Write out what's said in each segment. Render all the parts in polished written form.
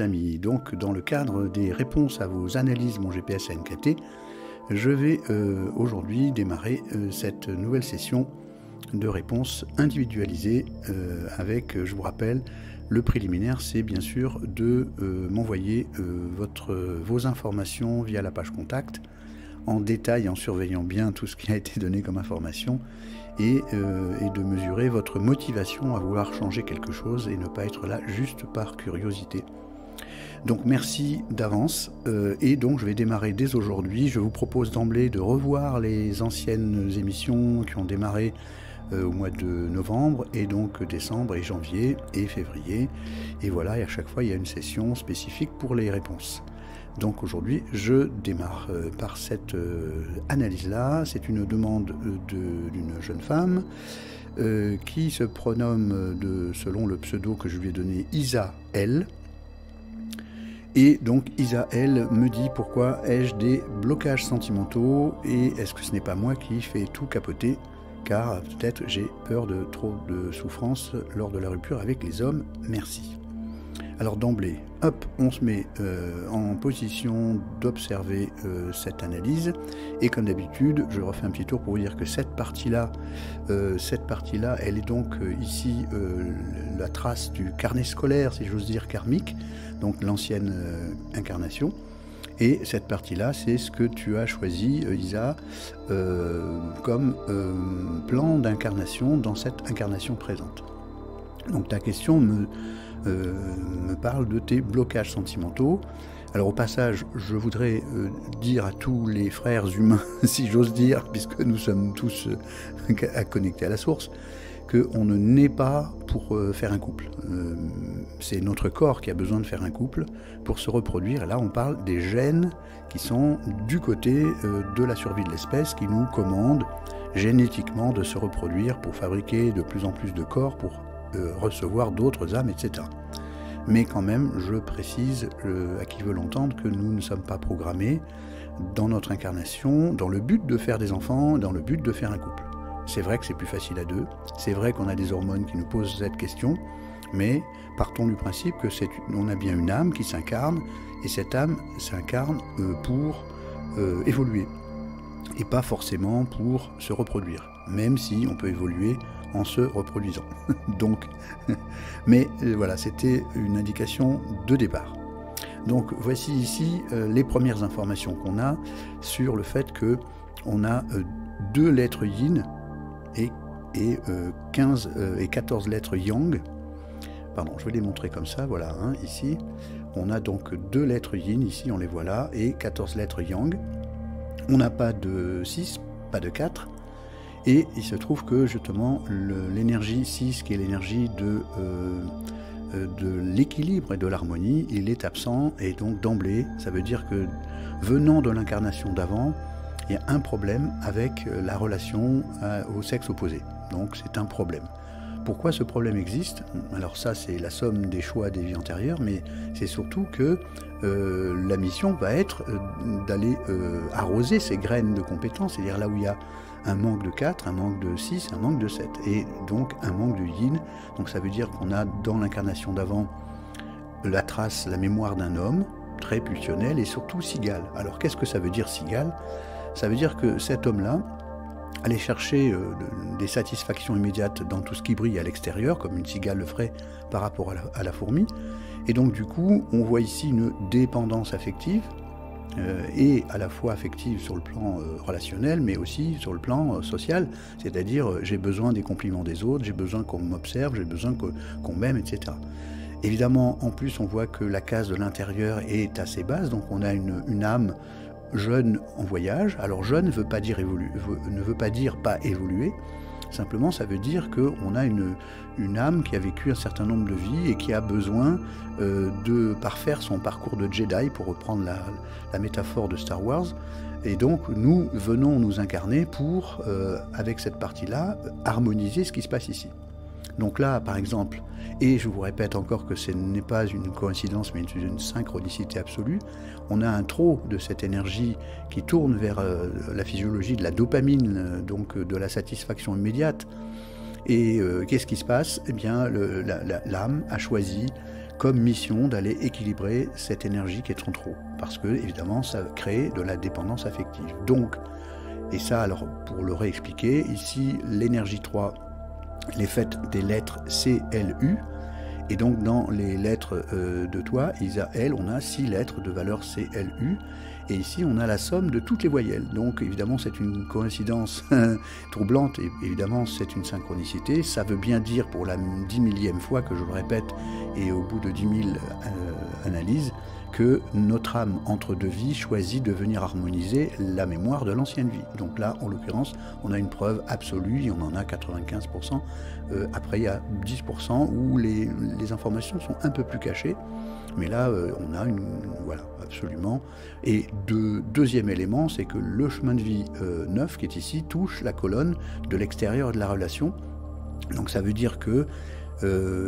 amis, donc dans le cadre des réponses à vos analyses Mon GPS NKT, je vais aujourd'hui démarrer cette nouvelle session de réponses individualisées avec, je vous rappelle, le préliminaire, c'est bien sûr de m'envoyer vos informations via la page contact, en détail, en surveillant bien tout ce qui a été donné comme information, et de mesurer votre motivation à vouloir changer quelque chose et ne pas être là juste par curiosité. Donc merci d'avance, et donc je vais démarrer dès aujourd'hui. Je vous propose d'emblée de revoir les anciennes émissions qui ont démarré au mois de novembre, et donc décembre et janvier et février, et voilà, et à chaque fois il y a une session spécifique pour les réponses. Donc aujourd'hui je démarre par cette analyse-là. C'est une demande d'une jeune femme qui se prénomme selon le pseudo que je lui ai donné, Isa L. Et donc Isa L me dit: pourquoi ai-je des blocages sentimentaux et est-ce que ce n'est pas moi qui fais tout capoter, car peut-être j'ai peur de trop de souffrance lors de la rupture avec les hommes, merci. Alors d'emblée, hop, on se met en position d'observer cette analyse, et comme d'habitude, je refais un petit tour pour vous dire que cette partie-là, elle est donc ici la trace du carnet scolaire, si j'ose dire, karmique, donc l'ancienne incarnation. Et cette partie-là, c'est ce que tu as choisi, Isa, comme plan d'incarnation dans cette incarnation présente. Donc ta question me parle de tes blocages sentimentaux. Alors au passage, je voudrais dire à tous les frères humains, si j'ose dire, puisque nous sommes tous connectés à la source, qu'on ne naît pas pour faire un couple. C'est notre corps qui a besoin de faire un couple pour se reproduire. Et là, on parle des gènes qui sont du côté de la survie de l'espèce, qui nous commandent génétiquement de se reproduire pour fabriquer de plus en plus de corps, pour recevoir d'autres âmes, etc. Mais quand même, je précise à qui veut l'entendre que nous ne sommes pas programmés dans notre incarnation dans le but de faire des enfants, dans le but de faire un couple. C'est vrai que c'est plus facile à deux, c'est vrai qu'on a des hormones qui nous posent cette question, mais partons du principe que on a bien une âme qui s'incarne, et cette âme s'incarne pour évoluer, et pas forcément pour se reproduire, même si on peut évoluer en se reproduisant. Donc, mais voilà, c'était une indication de départ. Donc voici ici les premières informations qu'on a sur le fait que on a 2 lettres yin et 15 et 14 lettres yang. Pardon, je vais les montrer comme ça, voilà, hein, ici. On a donc 2 lettres yin, ici on les voit là, et 14 lettres yang. On n'a pas de 6, pas de 4. Et il se trouve que justement l'énergie 6, qui est l'énergie de l'équilibre et de l'harmonie, il est absent, et donc d'emblée, ça veut dire que venant de l'incarnation d'avant, il y a un problème avec la relation au sexe opposé. Donc c'est un problème. Pourquoi ce problème existe? Alors ça, c'est la somme des choix des vies antérieures, mais c'est surtout que la mission va être d'aller arroser ces graines de compétences, c'est-à-dire là où il y a un manque de 4, un manque de 6, un manque de 7, et donc un manque de yin. Donc ça veut dire qu'on a dans l'incarnation d'avant la trace, la mémoire d'un homme, très pulsionnel, et surtout cigale. Alors qu'est-ce que ça veut dire cigale? Ça veut dire que cet homme-là allait chercher des satisfactions immédiates dans tout ce qui brille à l'extérieur, comme une cigale le ferait par rapport à la fourmi. Et donc du coup, on voit ici une dépendance affective, et à la fois affective sur le plan relationnel, mais aussi sur le plan social, c'est-à-dire j'ai besoin des compliments des autres, j'ai besoin qu'on m'observe, j'ai besoin qu'on m'aime, etc. Évidemment, en plus, on voit que la case de l'intérieur est assez basse, donc on a une âme jeune en voyage. Alors jeune ne veut pas dire ne veut pas dire pas évoluer, simplement ça veut dire qu'on a une âme qui a vécu un certain nombre de vies et qui a besoin de parfaire son parcours de Jedi, pour reprendre la métaphore de Star Wars. Et donc nous venons nous incarner pour, avec cette partie-là, harmoniser ce qui se passe ici. Donc là, par exemple, et je vous répète encore que ce n'est pas une coïncidence, mais une synchronicité absolue, on a un trop de cette énergie qui tourne vers la physiologie de la dopamine, donc de la satisfaction immédiate. Et qu'est-ce qui se passe? Eh bien, l'âme a choisi comme mission d'aller équilibrer cette énergie qui est trop, parce que évidemment ça crée de la dépendance affective. Donc, et ça alors pour le réexpliquer, ici l'énergie 3, elle est faite des lettres C, L, U, et donc dans les lettres de toi, Isa, L, on a 6 lettres de valeur C, L, U, et ici on a la somme de toutes les voyelles. Donc évidemment c'est une coïncidence troublante, et évidemment c'est une synchronicité. Ça veut bien dire pour la 10 millième fois que je le répète, et au bout de 10 000 analyses, que notre âme entre deux vies choisit de venir harmoniser la mémoire de l'ancienne vie. Donc là, en l'occurrence, on a une preuve absolue, et on en a 95%. Après, il y a 10% où les informations sont un peu plus cachées. Mais là, on a une... Voilà, absolument. Et deuxième élément, c'est que le chemin de vie 9, qui est ici, touche la colonne de l'extérieur de la relation. Donc ça veut dire que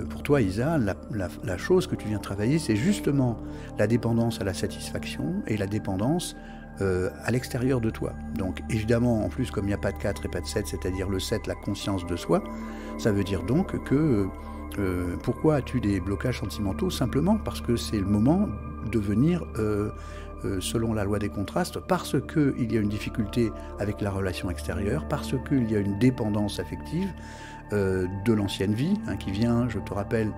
pour toi, Isa, la chose que tu viens travailler, c'est justement la dépendance à la satisfaction et la dépendance à l'extérieur de toi. Donc évidemment, en plus, comme il n'y a pas de 4 et pas de 7, c'est-à-dire le 7, la conscience de soi, ça veut dire donc que pourquoi as-tu des blocages sentimentaux? Simplement parce que c'est le moment de venir, selon la loi des contrastes, parce qu'il y a une difficulté avec la relation extérieure, parce qu'il y a une dépendance affective, de l'ancienne vie, qui vient, je te rappelle,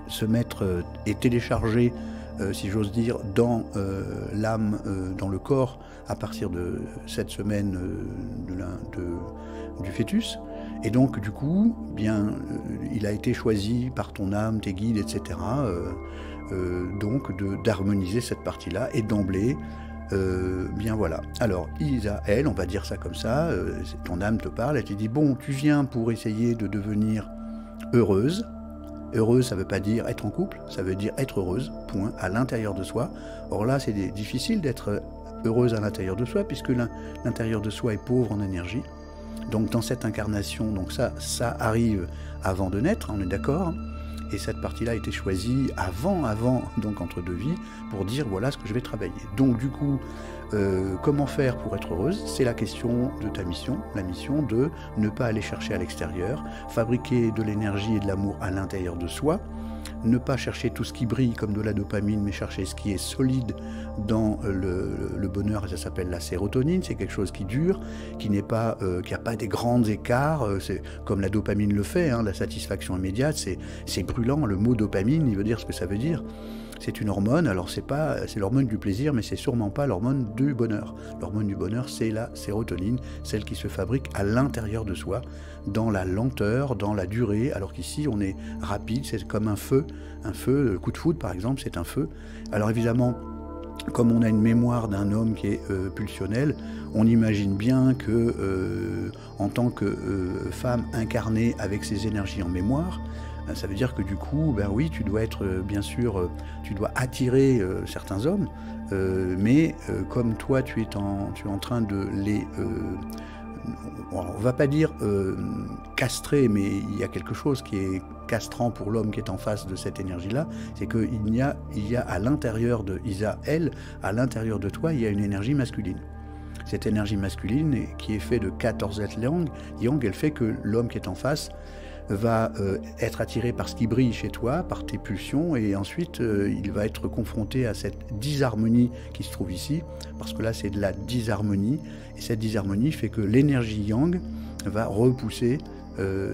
se mettre et télécharger, si j'ose dire, dans l'âme, dans le corps, à partir de cette semaine du fœtus. Et donc, du coup, bien, il a été choisi par ton âme, tes guides, etc., donc d'harmoniser cette partie-là, et d'emblée, bien voilà. Alors, Isa, elle, on va dire ça comme ça, ton âme te parle, elle te dit, bon, tu viens pour essayer de devenir heureuse. Heureuse, ça ne veut pas dire être en couple, ça veut dire être heureuse, point, à l'intérieur de soi. Or là, c'est difficile d'être heureuse à l'intérieur de soi, puisque l'intérieur de soi est pauvre en énergie. Donc dans cette incarnation, donc ça arrive avant de naître, on est d'accord. Et cette partie-là a été choisie avant, donc entre deux vies, pour dire voilà ce que je vais travailler. Donc du coup, comment faire pour être heureuse? C'est la question de ta mission, la mission de ne pas aller chercher à l'extérieur, fabriquer de l'énergie et de l'amour à l'intérieur de soi, ne pas chercher tout ce qui brille comme de la dopamine, mais chercher ce qui est solide dans le bonheur, et ça s'appelle la sérotonine. C'est quelque chose qui dure, qui n'est pas, qui n'a pas des grands écarts, c'est comme la dopamine le fait, la satisfaction immédiate, c'est brûlant. Le mot dopamine, il veut dire ce que ça veut dire. C'est une hormone, alors c'est l'hormone du plaisir, mais c'est sûrement pas l'hormone du bonheur. L'hormone du bonheur, c'est la sérotonine, celle qui se fabrique à l'intérieur de soi, dans la lenteur, dans la durée, alors qu'ici on est rapide, c'est comme un feu, coup de foudre par exemple, c'est un feu. Alors évidemment, comme on a une mémoire d'un homme qui est pulsionnel, on imagine bien que en tant que femme incarnée avec ses énergies en mémoire, ça veut dire que du coup, ben oui, tu dois être, bien sûr, tu dois attirer certains hommes, mais comme toi, tu es en train de les... on ne va pas dire castrer, mais il y a quelque chose qui est castrant pour l'homme qui est en face de cette énergie-là, c'est qu'il y a à l'intérieur de Isa, elle, à l'intérieur de toi, il y a une énergie masculine. Cette énergie masculine, qui est faite de 14 êtres yang, elle fait que l'homme qui est en face va être attiré par ce qui brille chez toi, par tes pulsions, et ensuite il va être confronté à cette disharmonie qui se trouve ici, parce que là c'est de la disharmonie, et cette disharmonie fait que l'énergie yang va repousser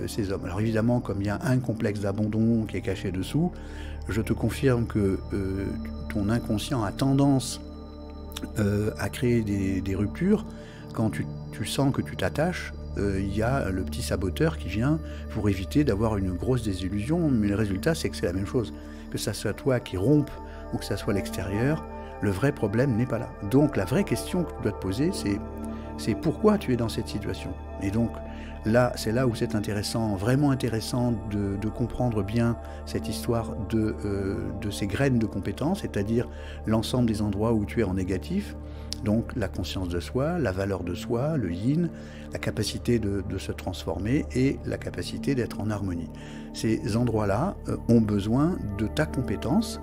ces hommes. Alors évidemment, comme il y a un complexe d'abandon qui est caché dessous, je te confirme que ton inconscient a tendance à créer des ruptures quand tu sens que tu t'attaches. Il y a le petit saboteur qui vient pour éviter d'avoir une grosse désillusion, mais le résultat c'est que c'est la même chose. Que ça soit toi qui rompe ou que ça soit l'extérieur, le vrai problème n'est pas là. Donc la vraie question que tu dois te poser, c'est pourquoi tu es dans cette situation. Et donc là, c'est là où c'est intéressant, vraiment intéressant de comprendre bien cette histoire de ces graines de compétences, c'est-à-dire l'ensemble des endroits où tu es en négatif. Donc la conscience de soi, la valeur de soi, le yin, la capacité de se transformer et la capacité d'être en harmonie. Ces endroits-là ont besoin de ta compétence,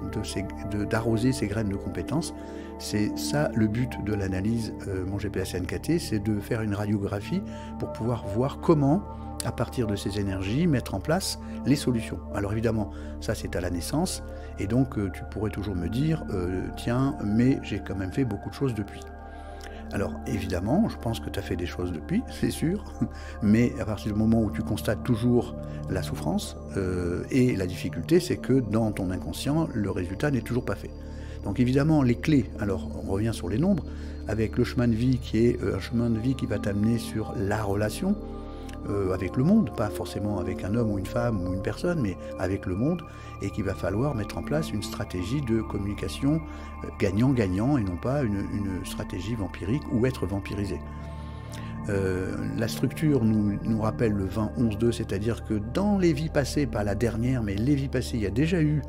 d'arroser ces graines de compétences. C'est ça le but de l'analyse, mon GPS NKT, c'est de faire une radiographie pour pouvoir voir comment à partir de ces énergies, mettre en place les solutions. Alors évidemment, ça c'est à la naissance, et donc tu pourrais toujours me dire, tiens, mais j'ai quand même fait beaucoup de choses depuis. Alors évidemment, je pense que tu as fait des choses depuis, c'est sûr, mais à partir du moment où tu constates toujours la souffrance et la difficulté, c'est que dans ton inconscient, le résultat n'est toujours pas fait. Donc évidemment, les clés, alors on revient sur les nombres, avec le chemin de vie qui est un chemin de vie qui va t'amener sur la relation, avec le monde, pas forcément avec un homme ou une femme ou une personne, mais avec le monde, et qu'il va falloir mettre en place une stratégie de communication gagnant-gagnant et non pas une stratégie vampirique ou être vampirisé. La structure nous rappelle le 20-11-2, c'est-à-dire que dans les vies passées, pas la dernière, mais les vies passées, il y a déjà eu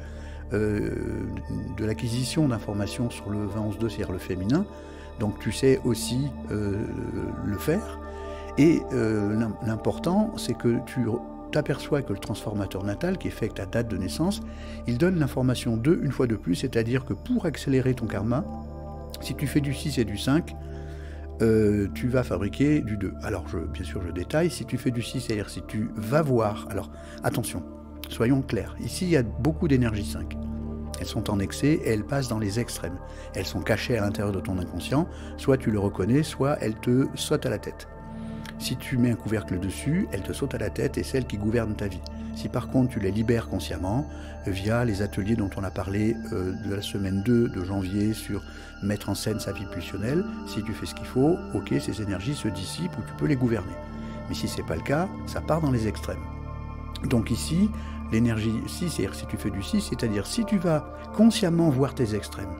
de l'acquisition d'informations sur le 20-11-2, c'est-à-dire le féminin, donc tu sais aussi le faire. Et l'important, c'est que tu t'aperçois que le transformateur natal, qui est fait avec ta date de naissance, il donne l'information 2 une fois de plus, c'est-à-dire que pour accélérer ton karma, si tu fais du 6 et du 5, tu vas fabriquer du 2. Alors, bien sûr, je détaille, si tu fais du 6, c'est-à-dire si tu vas voir... Alors, attention, soyons clairs, ici, il y a beaucoup d'énergie 5. Elles sont en excès et elles passent dans les extrêmes. Elles sont cachées à l'intérieur de ton inconscient, soit tu le reconnais, soit elles te sautent à la tête. Si tu mets un couvercle dessus, elle te saute à la tête et celle qui gouverne ta vie. Si par contre tu les libères consciemment, via les ateliers dont on a parlé de la semaine 2 de janvier sur mettre en scène sa vie pulsionnelle, si tu fais ce qu'il faut, ok, ces énergies se dissipent ou tu peux les gouverner. Mais si c'est pas le cas, ça part dans les extrêmes. Donc ici, l'énergie 6, c'est-à-dire si tu fais du 6, c'est-à-dire si tu vas consciemment voir tes extrêmes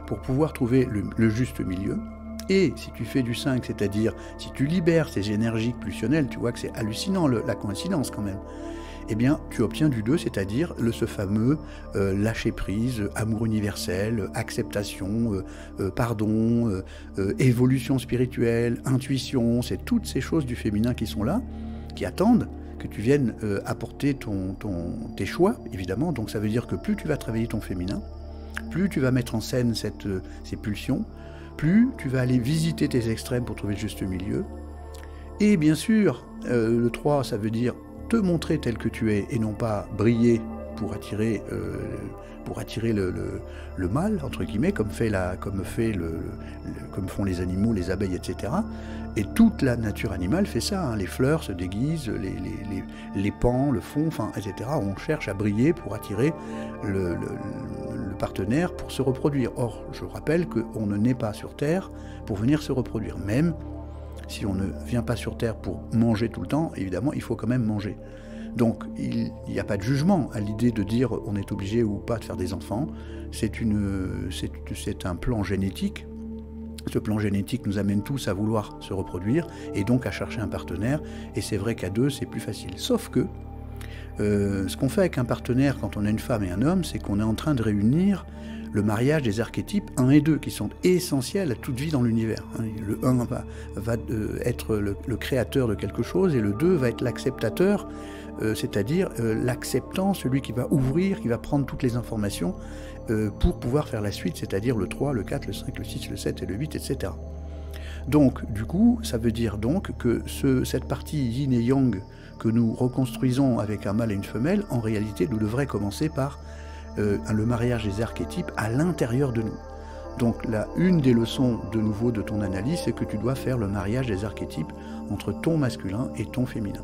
pour pouvoir trouver le juste milieu. Et si tu fais du 5, c'est-à-dire si tu libères ces énergies pulsionnelles, tu vois que c'est hallucinant la coïncidence quand même, eh bien tu obtiens du 2, c'est-à-dire ce fameux lâcher-prise, amour universel, acceptation, pardon, évolution spirituelle, intuition, c'est toutes ces choses du féminin qui sont là, qui attendent que tu viennes apporter tes choix, évidemment. Donc ça veut dire que plus tu vas travailler ton féminin, plus tu vas mettre en scène ces pulsions, plus tu vas aller visiter tes extrêmes pour trouver le juste milieu. Et bien sûr, le 3, ça veut dire te montrer tel que tu es et non pas briller pour attirer le mal, entre guillemets, comme font les animaux, les abeilles, etc. Et toute la nature animale fait ça, hein. Les fleurs se déguisent, les pans, le fond, enfin, etc. On cherche à briller pour attirer le partenaire pour se reproduire. Or, je rappelle qu'on ne naît pas sur Terre pour venir se reproduire. Même si on ne vient pas sur Terre pour manger tout le temps, évidemment, il faut quand même manger. Donc, il n'y a pas de jugement à l'idée de dire on est obligé ou pas de faire des enfants. C'est un plan génétique. Ce plan génétique nous amène tous à vouloir se reproduire et donc à chercher un partenaire. Et c'est vrai qu'à 2, c'est plus facile. Sauf que ce qu'on fait avec un partenaire quand on a une femme et un homme, c'est qu'on est en train de réunir le mariage des archétypes 1 et 2, qui sont essentiels à toute vie dans l'univers. Le 1 va être le créateur de quelque chose, et le 2 va être l'acceptateur, c'est-à-dire l'acceptant, celui qui va ouvrir, qui va prendre toutes les informations pour pouvoir faire la suite, c'est-à-dire le 3, le 4, le 5, le 6, le 7 et le 8, etc. Donc, du coup, ça veut dire donc que cette partie yin et yang que nous reconstruisons avec un mâle et une femelle, en réalité, nous devrait commencer par le mariage des archétypes à l'intérieur de nous. Donc, une des leçons, de nouveau, de ton analyse, c'est que tu dois faire le mariage des archétypes entre ton masculin et ton féminin.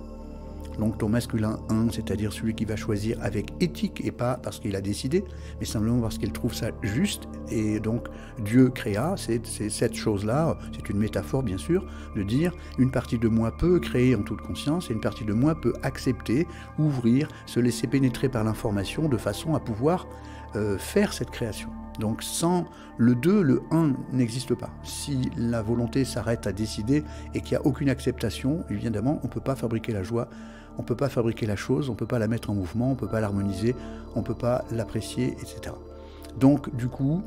Donc ton masculin 1, c'est-à-dire celui qui va choisir avec éthique et pas parce qu'il a décidé, mais simplement parce qu'il trouve ça juste. Et donc Dieu créa, c'est cette chose-là, c'est une métaphore bien sûr, de dire une partie de moi peut créer en toute conscience et une partie de moi peut accepter, ouvrir, se laisser pénétrer par l'information de façon à pouvoir faire cette création. Donc sans le 2, le 1 n'existe pas. Si la volonté s'arrête à décider et qu'il n'y a aucune acceptation, évidemment, on ne peut pas fabriquer la joie, on ne peut pas fabriquer la chose, on ne peut pas la mettre en mouvement, on ne peut pas l'harmoniser, on ne peut pas l'apprécier, etc. Donc du coup,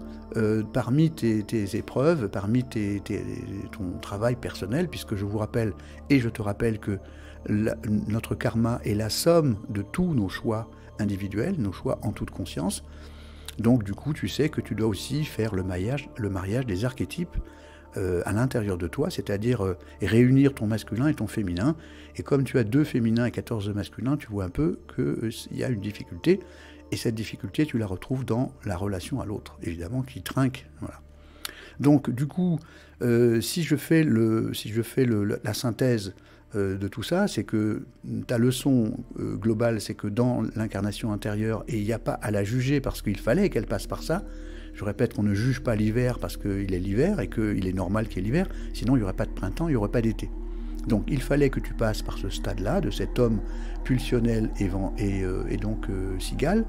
parmi tes épreuves, parmi ton travail personnel, puisque je vous rappelle, et je te rappelle que notre karma est la somme de tous nos choix individuels, nos choix en toute conscience. Donc du coup, tu sais que tu dois aussi faire le mariage des archétypes à l'intérieur de toi, c'est-à-dire réunir ton masculin et ton féminin. Et comme tu as 2 féminins et 14 masculins, tu vois un peu qu'il y a une difficulté. Et cette difficulté, tu la retrouves dans la relation à l'autre, évidemment, qui trinque. Voilà. Donc, du coup, si je fais la synthèse de tout ça, c'est que ta leçon globale, c'est que dans l'incarnation intérieure, et il n'y a pas à la juger parce qu'il fallait qu'elle passe par ça. Je répète qu'on ne juge pas l'hiver parce qu'il est l'hiver et qu'il est normal qu'il y ait l'hiver, sinon il n'y aurait pas de printemps, il n'y aurait pas d'été. Donc il fallait que tu passes par ce stade-là, de cet homme pulsionnel et donc cigale,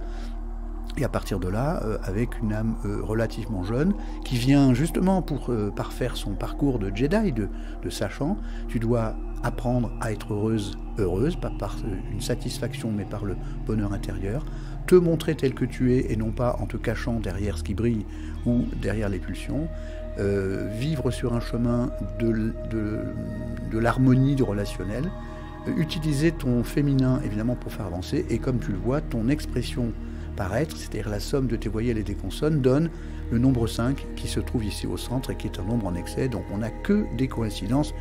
et à partir de là, avec une âme relativement jeune, qui vient justement pour parfaire son parcours de Jedi, de sachant, tu dois apprendre à être heureuse, pas par une satisfaction, mais par le bonheur intérieur, te montrer tel que tu es, et non pas en te cachant derrière ce qui brille ou derrière les pulsions, vivre sur un chemin de l'harmonie du relationnel, utiliser ton féminin évidemment pour faire avancer, et comme tu le vois, ton expression par être, c'est-à-dire la somme de tes voyelles et des consonnes, donne le nombre 5 qui se trouve ici au centre et qui est un nombre en excès, donc on n'a que des coïncidences,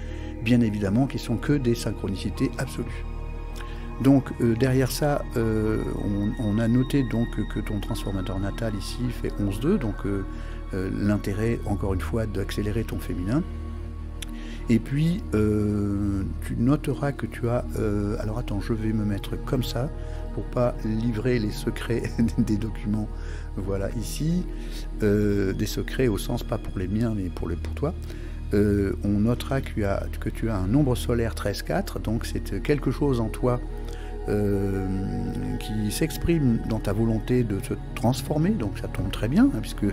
bien évidemment, qui sont que des synchronicités absolues. Donc derrière ça, on a noté donc que ton transformateur natal ici fait 11-2, donc l'intérêt, encore une fois, d'accélérer ton féminin. Et puis, tu noteras que tu as... alors attends, je vais me mettre comme ça, pour pas livrer les secrets des documents. Voilà, ici, des secrets au sens, pas pour les miens, mais pour toi. On notera que tu as un nombre solaire 13-4, donc c'est quelque chose en toi qui s'exprime dans ta volonté de se transformer, donc ça tombe très bien, hein, puisque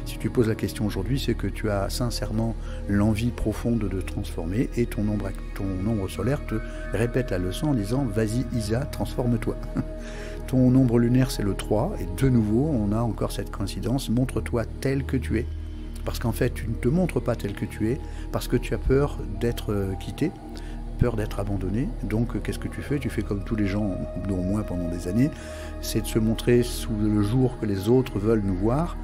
si tu poses la question aujourd'hui, c'est que tu as sincèrement l'envie profonde de te transformer, et ton nombre solaire te répète la leçon en disant « Vas-y Isa, transforme-toi ». Ton nombre lunaire c'est le 3, et de nouveau on a encore cette coïncidence, montre-toi tel que tu es, parce qu'en fait tu ne te montres pas tel que tu es, parce que tu as peur d'être quitté, peur d'être abandonné. Donc qu'est-ce que tu fais? Tu fais comme tous les gens, dont moi pendant des années, c'est de se montrer sous le jour que les autres veulent nous voir,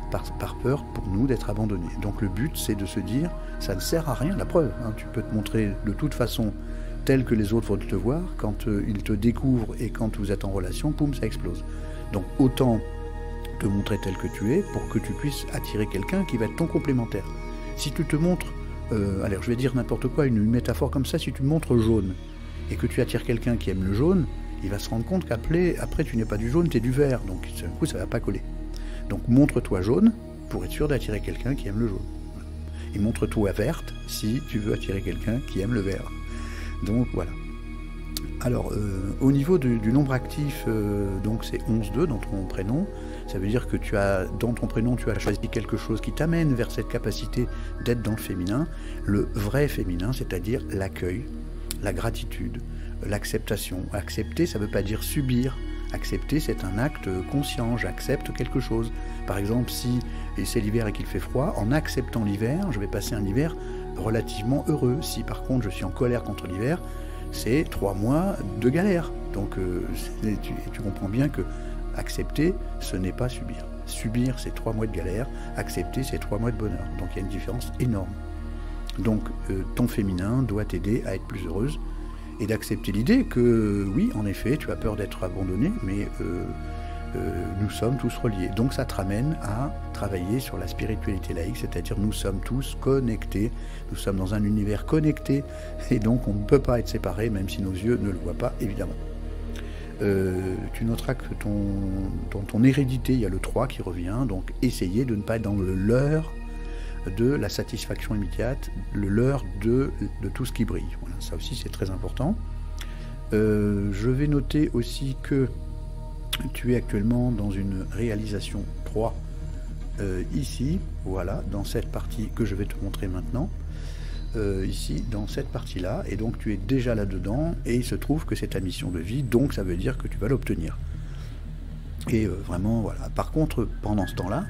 par peur pour nous d'être abandonnés. Donc le but c'est de se dire, ça ne sert à rien, la preuve, hein, tu peux te montrer de toute façon tel que les autres veulent te voir, quand ils te découvrent et quand vous êtes en relation, poum, ça explose. Donc autant te montrer tel que tu es pour que tu puisses attirer quelqu'un qui va être ton complémentaire. Si tu te montres alors je vais dire n'importe quoi, une métaphore comme ça, si tu montres jaune et que tu attires quelqu'un qui aime le jaune, il va se rendre compte qu'après tu n'es pas du jaune, tu es du vert, donc d'un coup ça ne va pas coller. Donc montre-toi jaune pour être sûr d'attirer quelqu'un qui aime le jaune. Et montre-toi verte si tu veux attirer quelqu'un qui aime le vert. Donc voilà. Alors au niveau du nombre actif, donc c'est 11-2 dans ton prénom. Ça veut dire que dans ton prénom, tu as choisi quelque chose qui t'amène vers cette capacité d'être dans le féminin, le vrai féminin, c'est-à-dire l'accueil, la gratitude, l'acceptation. Accepter, ça ne veut pas dire subir. Accepter, c'est un acte conscient, j'accepte quelque chose. Par exemple, si c'est l'hiver et qu'il fait froid, en acceptant l'hiver, je vais passer un hiver relativement heureux. Si par contre je suis en colère contre l'hiver, c'est 3 mois de galère. Donc tu comprends bien que accepter, ce n'est pas subir. Subir, c'est 3 mois de galère. Accepter, c'est 3 mois de bonheur. Donc il y a une différence énorme. Donc ton féminin doit t'aider à être plus heureuse et d'accepter l'idée que, oui, en effet, tu as peur d'être abandonnée, mais nous sommes tous reliés. Donc ça te ramène à travailler sur la spiritualité laïque, c'est-à-dire nous sommes tous connectés, nous sommes dans un univers connecté, et donc on ne peut pas être séparés, même si nos yeux ne le voient pas, évidemment. Tu noteras que dans ton hérédité, il y a le 3 qui revient, donc essayez de ne pas être dans le leurre de la satisfaction immédiate, le leurre de tout ce qui brille. Voilà, ça aussi c'est très important. Je vais noter aussi que tu es actuellement dans une réalisation 3 ici, voilà, dans cette partie que je vais te montrer maintenant. Ici, dans cette partie-là, et donc tu es déjà là-dedans, et il se trouve que c'est ta mission de vie, donc ça veut dire que tu vas l'obtenir. Et vraiment, voilà. Par contre, pendant ce temps-là,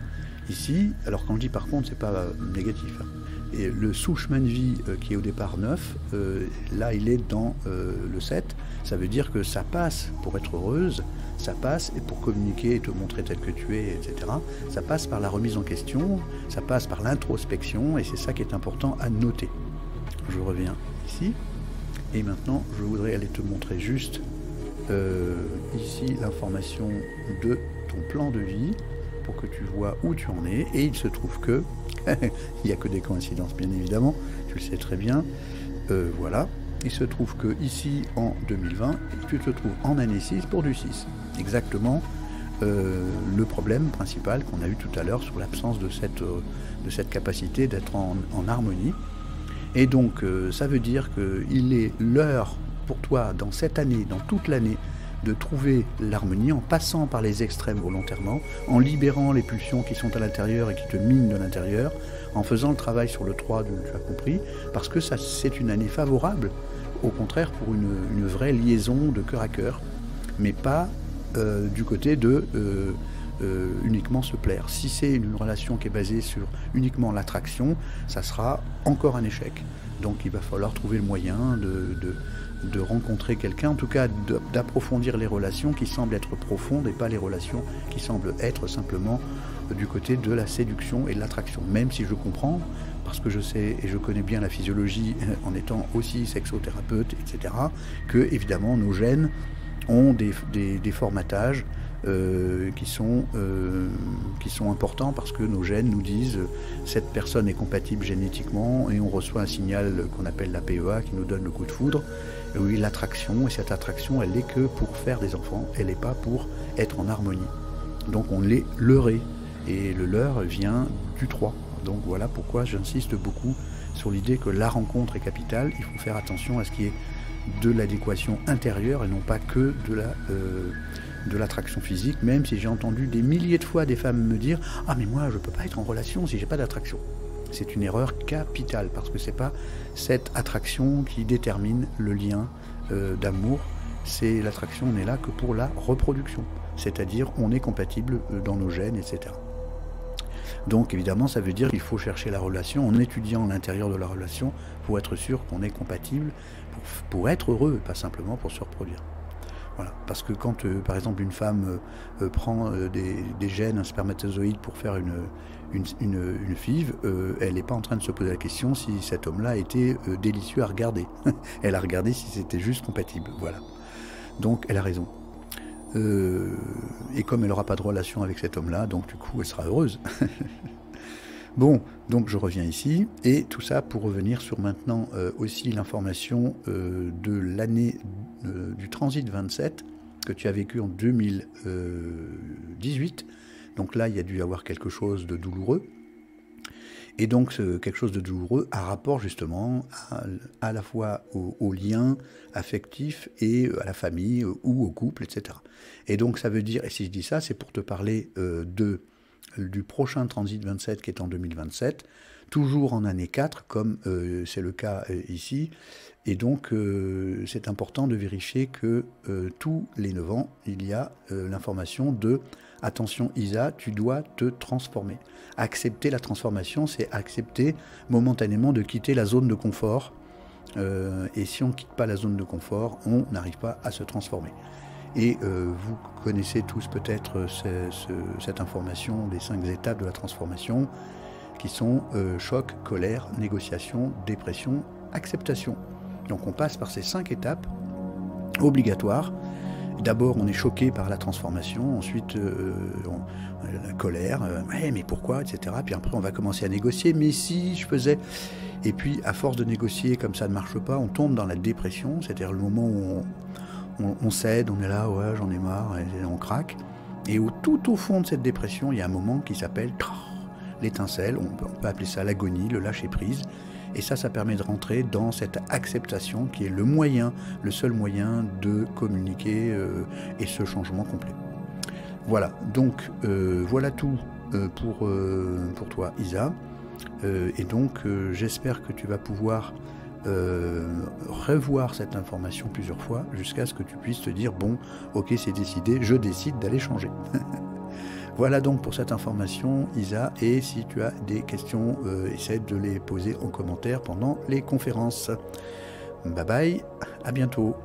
ici, alors quand je dis par contre, c'est pas négatif, hein, et le sous-chemin de vie qui est au départ 9, là il est dans le 7. Ça veut dire que ça passe pour être heureuse, ça passe et pour communiquer et te montrer tel que tu es, etc. Ça passe par la remise en question, ça passe par l'introspection, et c'est ça qui est important à noter. Je reviens ici, et maintenant je voudrais aller te montrer juste ici l'information de ton plan de vie, pour que tu vois où tu en es, et il se trouve que, il n'y a que des coïncidences bien évidemment, tu le sais très bien, voilà, il se trouve que ici en 2020, tu te trouves en année 6 pour du 6, exactement le problème principal qu'on a eu tout à l'heure sur l'absence de cette capacité d'être en harmonie, et donc ça veut dire qu'il est l'heure pour toi dans cette année, dans toute l'année, de trouver l'harmonie en passant par les extrêmes volontairement, en libérant les pulsions qui sont à l'intérieur et qui te minent de l'intérieur, en faisant le travail sur le 3, tu as compris, parce que ça c'est une année favorable, au contraire pour une vraie liaison de cœur à cœur, mais pas du côté de uniquement se plaire. Si c'est une relation qui est basée sur uniquement l'attraction, ça sera encore un échec. Donc il va falloir trouver le moyen de rencontrer quelqu'un, en tout cas d'approfondir les relations qui semblent être profondes et pas les relations qui semblent être simplement du côté de la séduction et de l'attraction. Même si je comprends, parce que je sais et je connais bien la physiologie en étant aussi sexothérapeute, etc., que évidemment nos gènes ont des formatages qui sont importants, parce que nos gènes nous disent cette personne est compatible génétiquement, et on reçoit un signal qu'on appelle la PEA qui nous donne le coup de foudre. Et oui, l'attraction, et cette attraction elle n'est que pour faire des enfants, elle n'est pas pour être en harmonie. Donc on l'est leurré, et le leurre vient du 3. Donc voilà pourquoi j'insiste beaucoup sur l'idée que la rencontre est capitale. Il faut faire attention à ce qui est de l'adéquation intérieure et non pas que de l'attraction physique, même si j'ai entendu des milliers de fois des femmes me dire « Ah mais moi je ne peux pas être en relation si j'ai pas d'attraction ». C'est une erreur capitale, parce que c'est pas cette attraction qui détermine le lien d'amour, c'est l'attraction, on est là que pour la reproduction, c'est-à-dire on est compatible dans nos gènes, etc. Donc évidemment ça veut dire qu'il faut chercher la relation en étudiant l'intérieur de la relation pour être sûr qu'on est compatible, pour être heureux, pas simplement pour se reproduire. Voilà. Parce que quand par exemple une femme prend des gènes, un spermatozoïde pour faire une FIV, elle n'est pas en train de se poser la question si cet homme-là était délicieux à regarder. Elle a regardé si c'était juste compatible. Voilà. Donc elle a raison. Et comme elle n'aura pas de relation avec cet homme-là, donc du coup elle sera heureuse. Bon, donc je reviens ici, et tout ça pour revenir sur maintenant aussi l'information de l'année du transit 27 que tu as vécu en 2018. Donc là, il y a dû y avoir quelque chose de douloureux. Et donc, quelque chose de douloureux a rapport justement à la fois au lien affectif et à la famille ou au couple, etc. Et donc, ça veut dire, et si je dis ça, c'est pour te parler du prochain transit 27 qui est en 2027, toujours en année 4, comme c'est le cas ici. Et donc, c'est important de vérifier que tous les 9 ans, il y a l'information de « Attention Isa, tu dois te transformer ». Accepter la transformation, c'est accepter momentanément de quitter la zone de confort. Et si on ne quitte pas la zone de confort, on n'arrive pas à se transformer. Et vous connaissez tous peut-être cette information des 5 étapes de la transformation, qui sont choc, colère, négociation, dépression, acceptation. Donc on passe par ces 5 étapes obligatoires. D'abord on est choqué par la transformation, ensuite la colère, ouais, mais pourquoi, etc. Puis après on va commencer à négocier, mais si je faisais... Et puis à force de négocier comme ça ne marche pas, on tombe dans la dépression, c'est-à-dire le moment où on cède, on est là, ouais j'en ai marre, et on craque. Et tout au fond de cette dépression, il y a un moment qui s'appelle l'étincelle, on peut appeler ça l'agonie, le lâcher-prise. Et ça permet de rentrer dans cette acceptation qui est le seul moyen de communiquer et ce changement complet. Voilà, donc voilà tout pour toi Isa. Et donc j'espère que tu vas pouvoir revoir cette information plusieurs fois jusqu'à ce que tu puisses te dire bon, ok c'est décidé, je décide d'aller changer. Voilà donc pour cette information, Isa, et si tu as des questions, essaie de les poser en commentaire pendant les conférences. Bye bye, à bientôt.